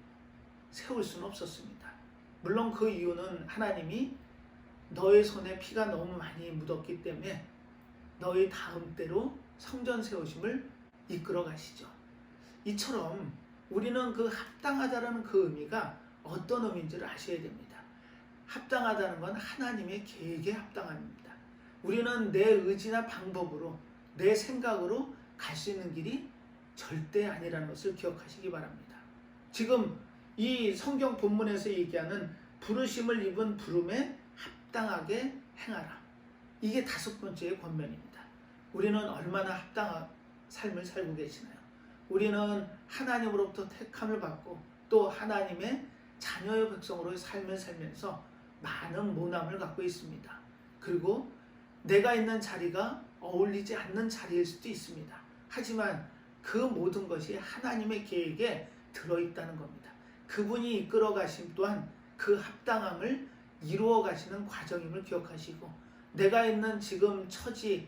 Speaker 1: 세울 수는 없었습니다. 물론 그 이유는 하나님이 너의 손에 피가 너무 많이 묻었기 때문에 너의 다음 때로 성전 세우심을 이끌어 가시죠. 이처럼 우리는 그 합당하다라는 그 의미가 어떤 의미인지를 아셔야 됩니다. 합당하다는 건 하나님의 계획에 합당합니다. 우리는 내 의지나 방법으로 내 생각으로 갈 수 있는 길이 절대 아니라는 것을 기억하시기 바랍니다. 지금 이 성경 본문에서 얘기하는 부르심을 입은 부름에 합당하게 행하라. 이게 다섯 번째의 권면입니다. 우리는 얼마나 합당한 삶을 살고 계시나요? 우리는 하나님으로부터 택함을 받고 또 하나님의 자녀의 백성으로의 삶을 살면서 많은 모남을 갖고 있습니다. 그리고 내가 있는 자리가 어울리지 않는 자리일 수도 있습니다. 하지만 그 모든 것이 하나님의 계획에 들어있다는 겁니다. 그분이 이끌어 가심 또한 그 합당함을 이루어 가시는 과정임을 기억하시고 내가 있는 지금 처지,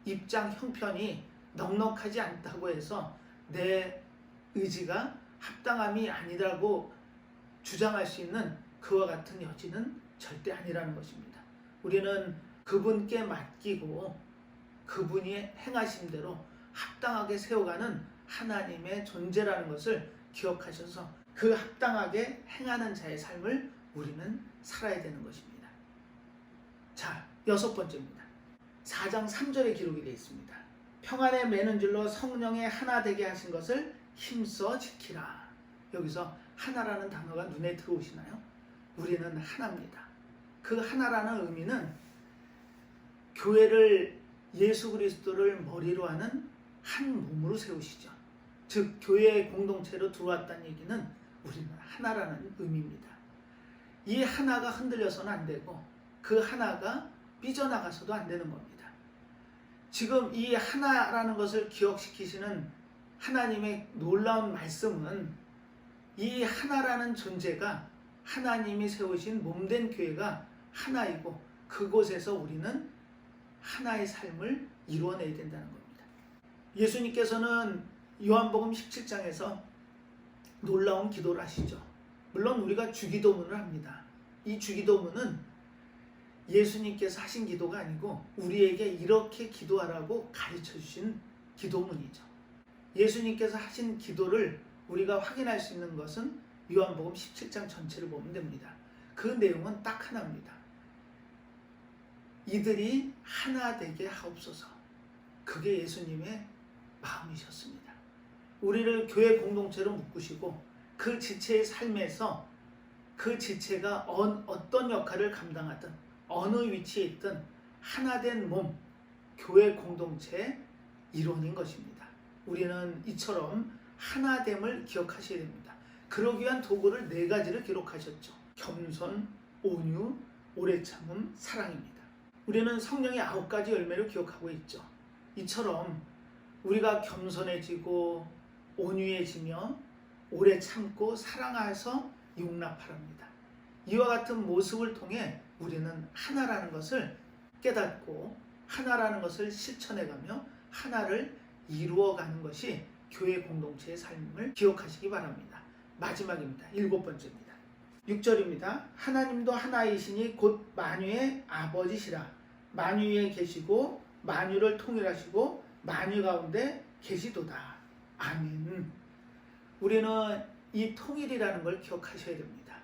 Speaker 1: 입장, 형편이 넉넉하지 않다고 해서 내 의지가 합당함이 아니라고 주장할 수 있는 그와 같은 여지는 절대 아니라는 것입니다. 우리는 그분께 맡기고 그분이 행하신 대로 합당하게 세워가는 하나님의 존재라는 것을 기억하셔서 그 합당하게 행하는 자의 삶을 우리는 살아야 되는 것입니다. 자, 여섯 번째입니다. 4장 3절에 기록이 되어 있습니다. 평안에 매는 줄로 성령의 하나 되게 하신 것을 힘써 지키라. 여기서 하나라는 단어가 눈에 들어오시나요? 우리는 하나입니다. 그 하나라는 의미는 교회를 예수 그리스도를 머리로 하는 한 몸으로 세우시죠. 즉 교회의 공동체로 들어왔다는 얘기는 우리는 하나라는 의미입니다. 이 하나가 흔들려서는 안 되고 그 하나가 삐져나가서도 안 되는 겁니다. 지금 이 하나라는 것을 기억시키시는 하나님의 놀라운 말씀은 이 하나라는 존재가 하나님이 세우신 몸된 교회가 하나이고 그곳에서 우리는 하나의 삶을 이루어내야 된다는 겁니다. 예수님께서는 요한복음 17장에서 놀라운 기도를 하시죠. 물론 우리가 주기도문을 합니다. 이 주기도문은 예수님께서 하신 기도가 아니고 우리에게 이렇게 기도하라고 가르쳐 주신 기도문이죠. 예수님께서 하신 기도를 우리가 확인할 수 있는 것은 요한복음 17장 전체를 보면 됩니다. 그 내용은 딱 하나입니다. 이들이 하나 되게 하옵소서. 그게 예수님의 마음이셨습니다. 우리를 교회 공동체로 묶으시고 그 지체의 삶에서 그 지체가 어떤 역할을 감당하든 어느 위치에 있든 하나된 몸, 교회 공동체의 일원인 것입니다. 우리는 이처럼 하나됨을 기억하셔야 됩니다. 그러기 위한 도구를 4가지를 기록하셨죠. 겸손, 온유, 오래 참음, 사랑입니다. 우리는 성령의 9가지 열매를 기억하고 있죠. 이처럼 우리가 겸손해지고 온유해지며 오래 참고 사랑해서 용납하랍니다. 이와 같은 모습을 통해 우리는 하나라는 것을 깨닫고 하나라는 것을 실천해가며 하나를 이루어가는 것이 교회 공동체의 삶을 기억하시기 바랍니다. 마지막입니다. 7번째입니다. 6절입니다. 하나님도 하나이시니 곧 만유의 아버지시라. 만유 위에 계시고 만유를 통일하시고 만유 가운데 계시도다. 아멘. 우리는 이 통일이라는 걸 기억하셔야 됩니다.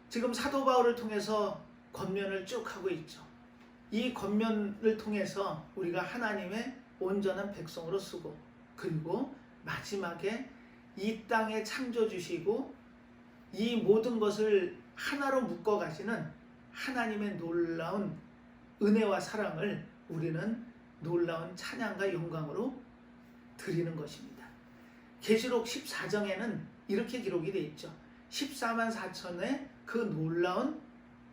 Speaker 1: 지금 사도 바울을 통해서 권면을 쭉 하고 있죠. 이 권면을 통해서 우리가 하나님의 온전한 백성으로 쓰고 그리고 마지막에 이 땅에 창조주시고 이 모든 것을 하나로 묶어 가시는 하나님의 놀라운 은혜와 사랑을 우리는 놀라운 찬양과 영광으로 드리는 것입니다. 계시록 14장에는 이렇게 기록이 되어 있죠. 14만 4천의 그 놀라운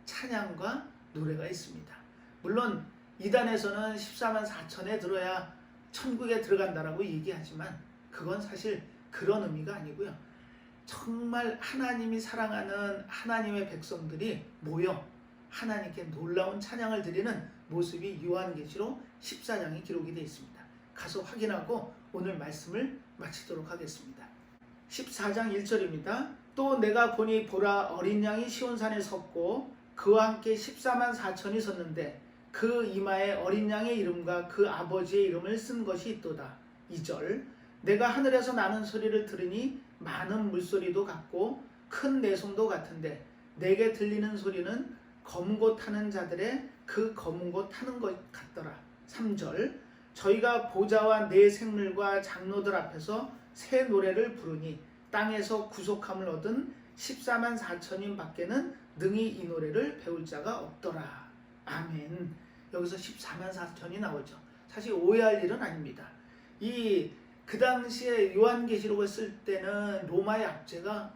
Speaker 1: 찬양과 노래가 있습니다. 물론 이단에서는 14만 4천에 들어야 천국에 들어간다라고 얘기하지만 그건 사실 그런 의미가 아니고요. 정말 하나님이 사랑하는 하나님의 백성들이 모여 하나님께 놀라운 찬양을 드리는 모습이 요한계시록 14장에 기록이 되어 있습니다. 가서 확인하고 오늘 말씀을 마치도록 하겠습니다. 14장 1절입니다. 또 내가 보니 보라 어린 양이 시온산에 섰고 그와 함께 14만 4천이 섰는데 그 이마에 어린 양의 이름과 그 아버지의 이름을 쓴 것이 있도다. 2절 내가 하늘에서 나는 소리를 들으니 많은 물소리도 같고 큰 내송도 같은데 내게 들리는 소리는 검은 곳 타는 자들의 그 검은 곳 타는 것 같더라. 3절 저희가 보좌와 네 생물과 장로들 앞에서 새 노래를 부르니 땅에서 구속함을 얻은 14만 4천인 밖에는 능히 이 노래를 배울 자가 없더라. 아멘. 여기서 14만 4천이 나오죠. 사실 오해할 일은 아닙니다. 그 당시에 요한계시록을 쓸 때는 로마의 압제가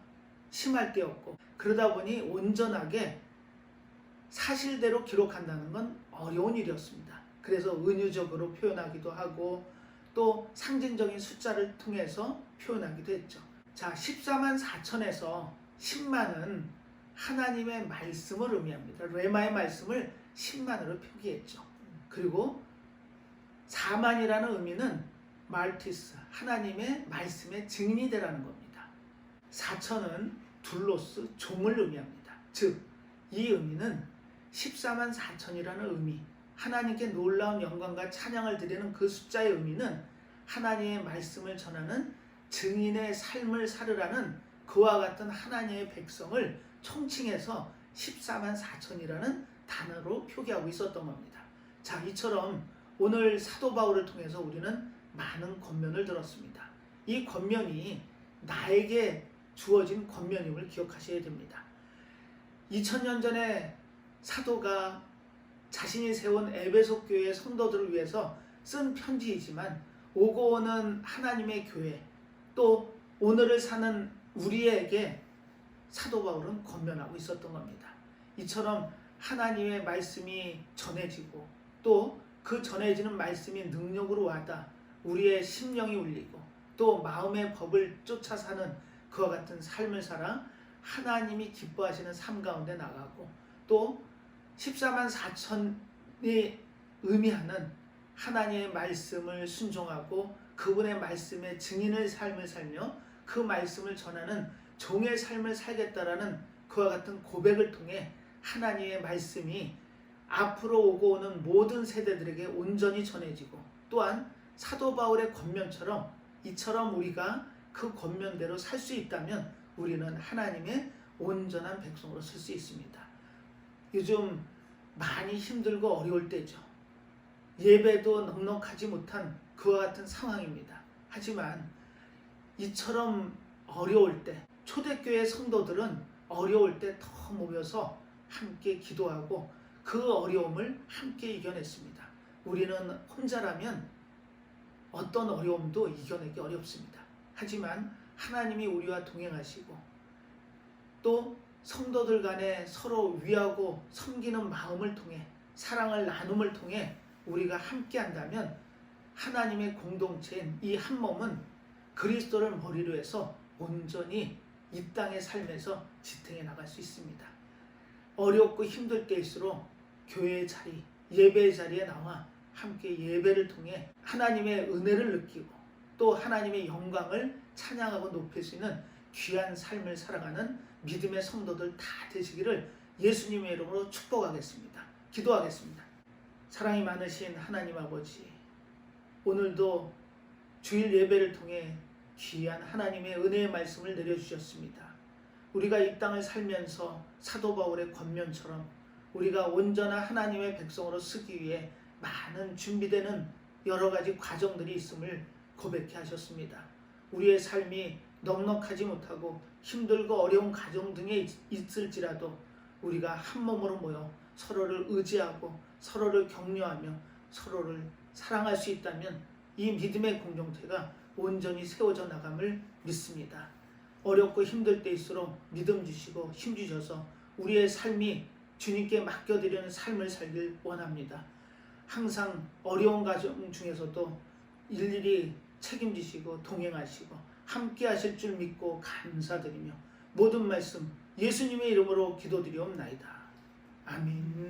Speaker 1: 심할 때였고 그러다 보니 온전하게 사실대로 기록한다는 건 어려운 일이었습니다. 그래서 은유적으로 표현하기도 하고 또 상징적인 숫자를 통해서 표현하기도 했죠. 자, 14만 4천에서 10만은 하나님의 말씀을 의미합니다. 레마의 말씀을 10만으로 표기했죠. 그리고 4만이라는 의미는 말티스, 하나님의 말씀의 증인이 되라는 겁니다. 4천은 둘로스, 종을 의미합니다. 즉, 이 의미는 14만 4천이라는 의미, 하나님께 놀라운 영광과 찬양을 드리는 그 숫자의 의미는 하나님의 말씀을 전하는 증인의 삶을 살으라는 그와 같은 하나님의 백성을 총칭해서 14만 4천이라는 단어로 표기하고 있었던 겁니다. 자, 이처럼 오늘 사도 바울을 통해서 우리는 많은 권면을 들었습니다. 이 권면이 나에게 주어진 권면임을 기억하셔야 됩니다. 2000년 전에 사도가 자신이 세운 에베소 교회 성도들을 위해서 쓴 편지이지만 오고 오는 하나님의 교회 또 오늘을 사는 우리에게 사도 바울은 권면하고 있었던 겁니다. 이처럼 하나님의 말씀이 전해지고 또 그 전해지는 말씀이 능력으로 와다 우리의 심령이 울리고 또 마음의 법을 쫓아 사는 그와 같은 삶을 살아 하나님이 기뻐하시는 삶 가운데 나가고 또 14만 4천이 의미하는 하나님의 말씀을 순종하고 그분의 말씀에 증인의 삶을 살며 그 말씀을 전하는 종의 삶을 살겠다라는 그와 같은 고백을 통해 하나님의 말씀이 앞으로 오고 오는 모든 세대들에게 온전히 전해지고 또한 사도 바울의 권면처럼 이처럼 우리가 그 권면대로 살 수 있다면 우리는 하나님의 온전한 백성으로 설 수 있습니다. 요즘 많이 힘들고 어려울 때죠. 예배도 넉넉하지 못한 그와 같은 상황입니다. 하지만 이처럼 어려울 때 초대교회 성도들은 어려울 때 더 모여서 함께 기도하고 그 어려움을 함께 이겨냈습니다. 우리는 혼자라면 어떤 어려움도 이겨내기 어렵습니다. 하지만 하나님이 우리와 동행하시고 또 성도들 간에 서로 위하고 섬기는 마음을 통해 사랑을 나눔을 통해 우리가 함께 한다면 하나님의 공동체인 이 한 몸은 그리스도를 머리로 해서 온전히 이 땅의 삶에서 지탱해 나갈 수 있습니다. 어렵고 힘들 때일수록 교회의 자리, 예배의 자리에 나와 함께 예배를 통해 하나님의 은혜를 느끼고 또 하나님의 영광을 찬양하고 높일 수 있는 귀한 삶을 살아가는 믿음의 성도들 다 되시기를 예수님의 이름으로 축복하겠습니다. 기도하겠습니다. 사랑이 많으신 하나님 아버지, 오늘도 주일 예배를 통해 귀한 하나님의 은혜의 말씀을 내려주셨습니다. 우리가 이 땅을 살면서 사도 바울의 권면처럼 우리가 온전한 하나님의 백성으로 서기 위해 많은 준비되는 여러 가지 과정들이 있음을 고백해 하셨습니다. 우리의 삶이 넉넉하지 못하고 힘들고 어려운 가정 등에 있을지라도 우리가 한 몸으로 모여 서로를 의지하고 서로를 격려하며 서로를 사랑할 수 있다면 이 믿음의 공동체가 온전히 세워져 나감을 믿습니다. 어렵고 힘들 때일수록 믿음 주시고 힘 주셔서 우리의 삶이 주님께 맡겨드리는 삶을 살길 원합니다. 항상 어려운 가정 중에서도 일일이 책임지시고 동행하시고 함께 하실 줄 믿고 감사드리며 모든 말씀 예수님의 이름으로 기도드리옵나이다. 아멘.